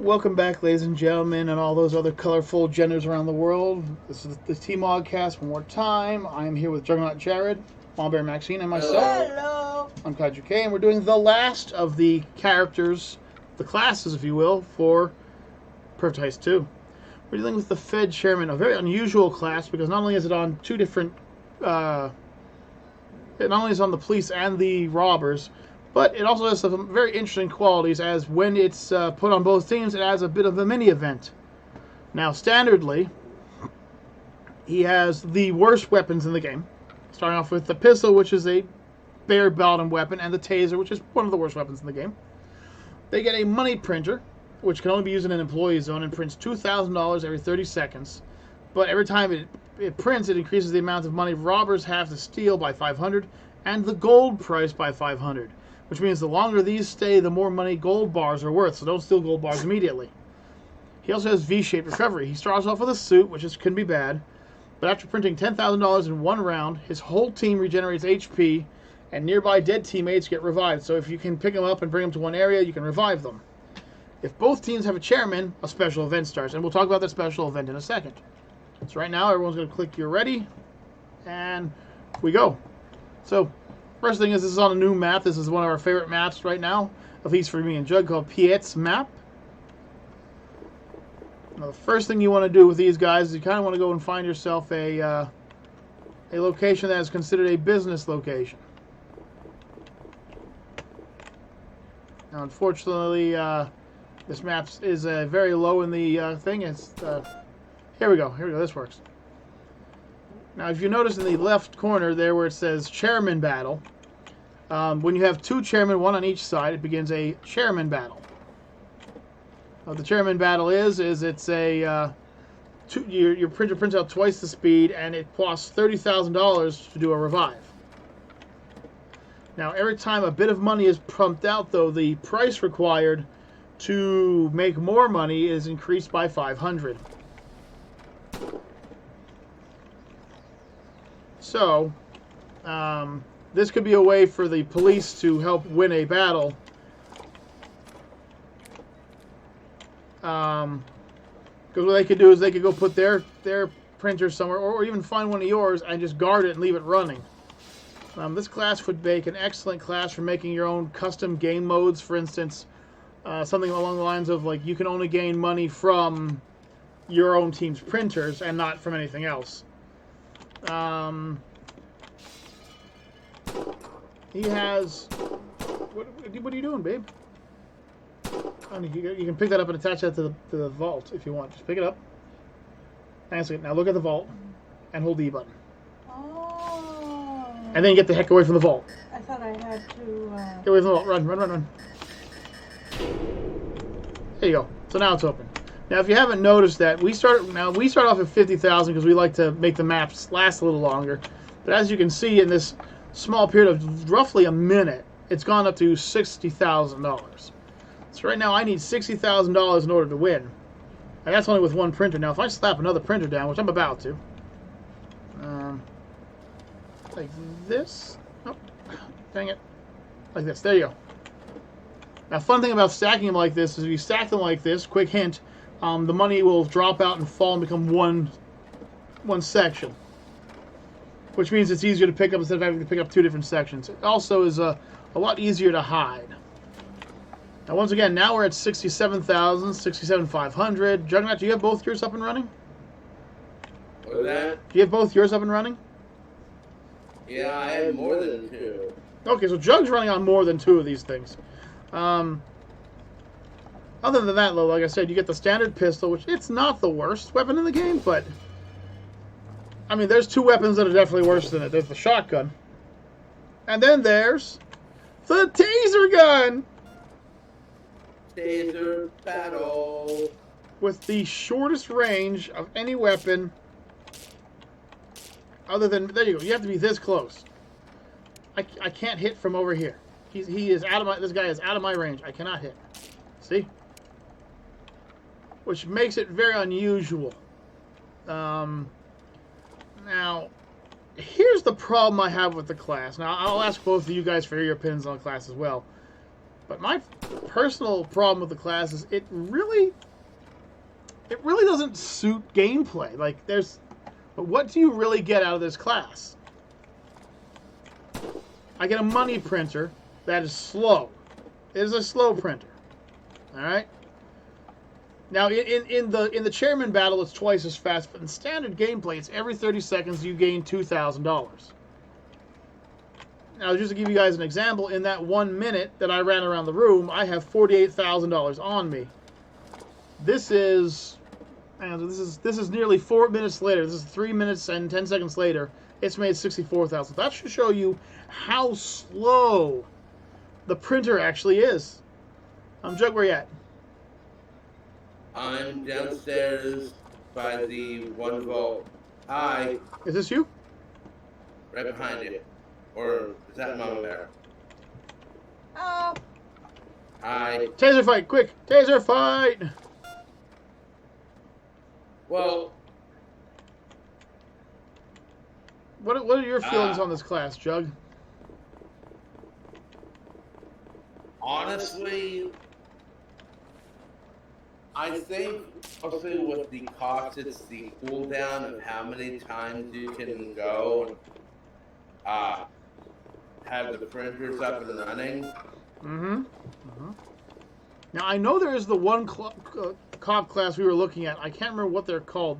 Welcome back, ladies and gentlemen, and all those other colorful genders around the world. This is the TheModenstersOfGaming one more time. I am here with Juggernaut Jared, Bear Maxine, and myself. Hello. I'm Kaiju K, and we're doing the last of the characters, the classes, if you will, for Perfect Heist 2. We're dealing with the Fed Chairman, a very unusual class because not only is it on two different, not only is it on the police and the robbers, but it also has some very interesting qualities, as when it's put on both teams, it adds a bit of a mini-event. Now, standardly, he has the worst weapons in the game. Starting off with the pistol, which is a bare-bottom weapon, and the taser, which is one of the worst weapons in the game. They get a money printer, which can only be used in an employee zone, and prints $2,000 every 30 seconds. But every time it prints, it increases the amount of money robbers have to steal by 500, and the gold price by 500. Which means the longer these stay, the more money gold bars are worth, so don't steal gold bars immediately. He also has V-shaped recovery. He starts off with a suit, which can be bad, but after printing $10,000 in one round, his whole team regenerates HP, and nearby dead teammates get revived. So if you can pick them up and bring them to one area, you can revive them. If both teams have a chairman, a special event starts, and we'll talk about that special event in a second. So right now, everyone's going to click "You're ready," and we go. So, first thing is, this is on a new map. This is one of our favorite maps right now, at least for me and Jug, called Piet's Map. Now, the first thing you want to do with these guys is you kind of want to go and find yourself a location that is considered a business location. Now, unfortunately, this map is very low in the thing. It's here we go. Here we go. This works. Now, if you notice in the left corner there where it says Chairman Battle, when you have two chairmen, one on each side, it begins a Chairman Battle. What the Chairman Battle is it's a your printer prints out twice the speed, and it costs $30,000 to do a revive. Now, every time a bit of money is pumped out, though, the price required to make more money is increased by 500. So, this could be a way for the police to help win a battle. Because what they could do is they could go put their printer somewhere, or even find one of yours and just guard it and leave it running. This class would make an excellent class for making your own custom game modes. For instance, something along the lines of, like, you can only gain money from your own team's printers and not from anything else. He has... What are you doing, babe? You can pick that up and attach that to the vault if you want. Just pick it up. Now look at the vault and hold the E button. Oh. And then get the heck away from the vault. I thought I had to... Get away from the vault. Run. There you go. So now it's open. Now, if you haven't noticed that, we start off at 50,000 because we like to make the maps last a little longer. But as you can see, in this small period of roughly a minute, it's gone up to $60,000. So right now, I need $60,000 in order to win, and that's only with one printer. Now, if I slap another printer down, which I'm about to, like this. Oh, dang it! Like this. There you go. Now, fun thing about stacking them like this is if you stack them like this, quick hint, the money will drop out and fall and become one section. Which means it's easier to pick up instead of having to pick up two different sections. It also is a lot easier to hide. Now, once again, now we're at 67,000, 67,500. Juggernaut, do you have both yours up and running? What was that? Do you have both yours up and running? Yeah, I have more than two. Okay, so Jug's running on more than two of these things. Other than that, though, like I said, you get the standard pistol, which it's not the worst weapon in the game, but I mean, there's two weapons that are definitely worse than it. There's the shotgun, and then there's the taser gun. Taser battle. With the shortest range of any weapon, other than, there you go. You have to be this close. I can't hit from over here. He is out of my. This guy is out of my range. I cannot hit. See, which makes it very unusual. Now, here's the problem I have with the class. Now, I'll ask both of you guys for your opinions on the class as well. But my personal problem with the class is it really doesn't suit gameplay. Like, but what do you really get out of this class? I get a money printer that is slow. It is a slow printer. All right. Now, in the chairman battle, it's twice as fast, but in standard gameplay, it's every 30 seconds you gain $2,000. Now, just to give you guys an example, in that 1 minute that I ran around the room, I have $48,000 on me. This is nearly 4 minutes later. This is 3 minutes and 10 seconds later. It's made $64,000. That should show you how slow the printer actually is. Jug, where you at? I'm downstairs by the 1 vault. Hi. Is this you? Right behind you. Or is that Mama Bear? Oh. Hi. Taser fight, quick! Taser fight! Well, What are your feelings on this class, Jug? honestly, I think also with the cost, it's the cooldown of how many times you can go and have the printers up and running. Now, I know there is the one cop class we were looking at. I can't remember what they're called.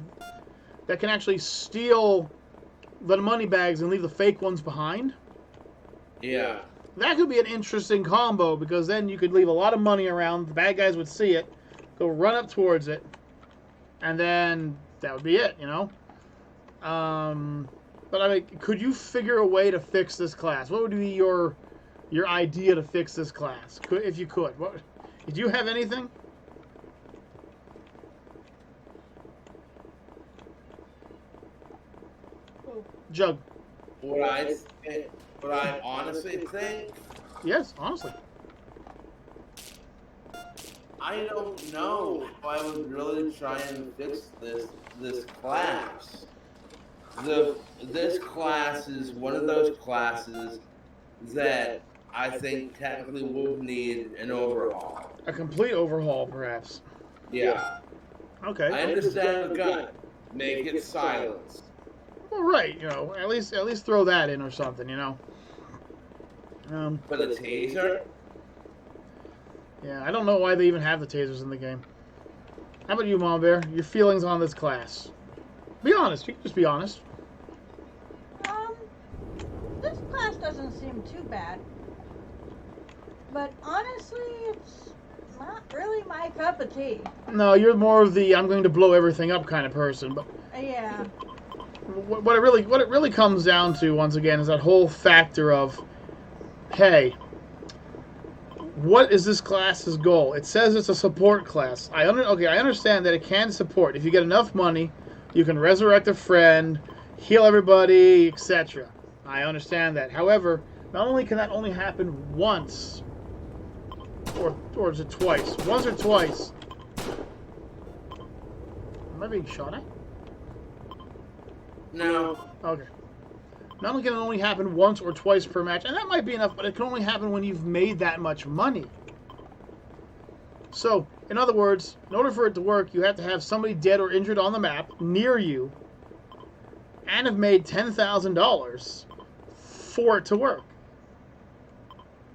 That can actually steal the money bags and leave the fake ones behind. Yeah. That could be an interesting combo, because then you could leave a lot of money around. The bad guys would see it, go run up towards it, and then that would be it, you know? But I mean, could you figure a way to fix this class? What would be your idea to fix this class, if you could? Did you have anything? Jug. What I honestly think, Yes, honestly. I don't know if I would really try and fix this class. This class is one of those classes that I think technically will need an overhaul. A complete overhaul, perhaps. Yeah. Okay. I understand the gun. Make it silence. Well, right. You know, at least throw that in or something. You know. But a taser? Yeah, I don't know why they even have the tasers in the game. How about you, Mom Bear? Your feelings on this class? Be honest. You can just be honest. This class doesn't seem too bad. But honestly, it's not really my cup of tea. No, you're more of the I'm going to blow everything up kind of person. But Yeah. what it really comes down to, once again, is that whole factor of, hey, what is this class's goal? It says it's a support class. I understand that it can support. If you get enough money, you can resurrect a friend, heal everybody, etc. I understand that. However, not only can that only happen once, or is it twice? Once or twice. Am I being shot at? No. Okay. Not only can it only happen once or twice per match, and that might be enough, but it can only happen when you've made that much money. So, in other words, in order for it to work, you have to have somebody dead or injured on the map near you and have made $10,000 for it to work.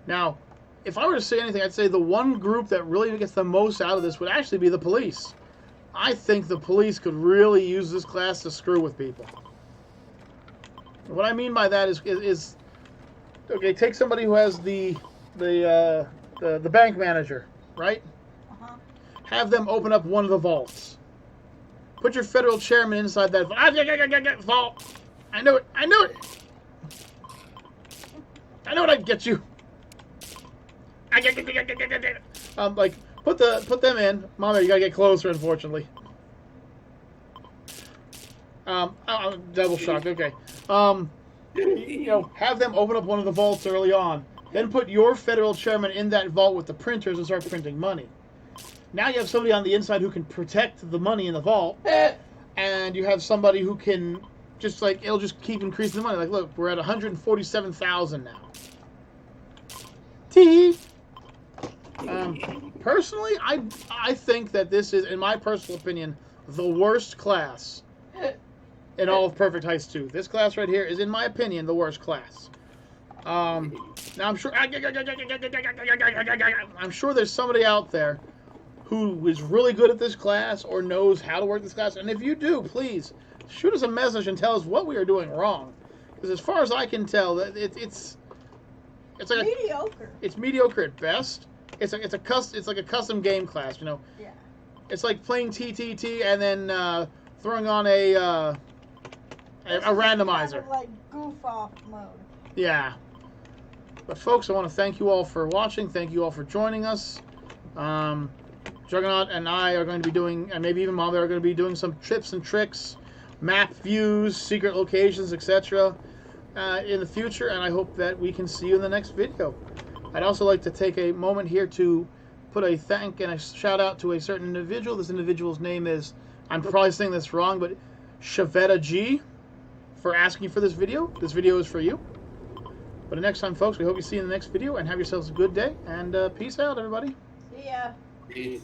Now, if I were to say anything, I'd say the one group that really gets the most out of this would actually be the police. I think the police could really use this class to screw with people. What I mean by that is okay, take somebody who has the bank manager, right? Uh-huh. Have them open up one of the vaults. Put your federal chairman inside that vault. I knew it. I knew it. I know I'd get you. Like put them in. Mama, you gotta get closer, unfortunately. Double shock. Okay. You know, have them open up one of the vaults early on. Then put your federal chairman in that vault with the printers and start printing money. Now you have somebody on the inside who can protect the money in the vault, and you have somebody who can just like it'll just keep increasing the money. Like, look, we're at 147,000 now. Tee. Personally, I think that this is, in my personal opinion, the worst class in all of Perfect Heist 2. This class right here is, in my opinion, the worst class. Now I'm sure there's somebody out there who is really good at this class or knows how to work this class. And if you do, please shoot us a message and tell us what we are doing wrong. Because as far as I can tell, it's like mediocre. It's mediocre at best. It's like a custom game class, you know. Yeah. It's like playing TTT and then throwing on a randomizer. Kind of like goof off mode. Yeah. But folks, I want to thank you all for watching. Thank you all for joining us. Juggernaut and I are going to be doing, and maybe even Mom are going to be doing some tips and tricks, map views, secret locations, etc. In the future, and I hope that we can see you in the next video. I'd also like to take a moment here to put a thank and a shout out to a certain individual. This individual's name is, I'm probably saying this wrong, but Shavetta G, for asking for this video. This video is for you. But next time, folks, we hope you see you in the next video, and have yourselves a good day, and peace out, everybody. See ya. Peace.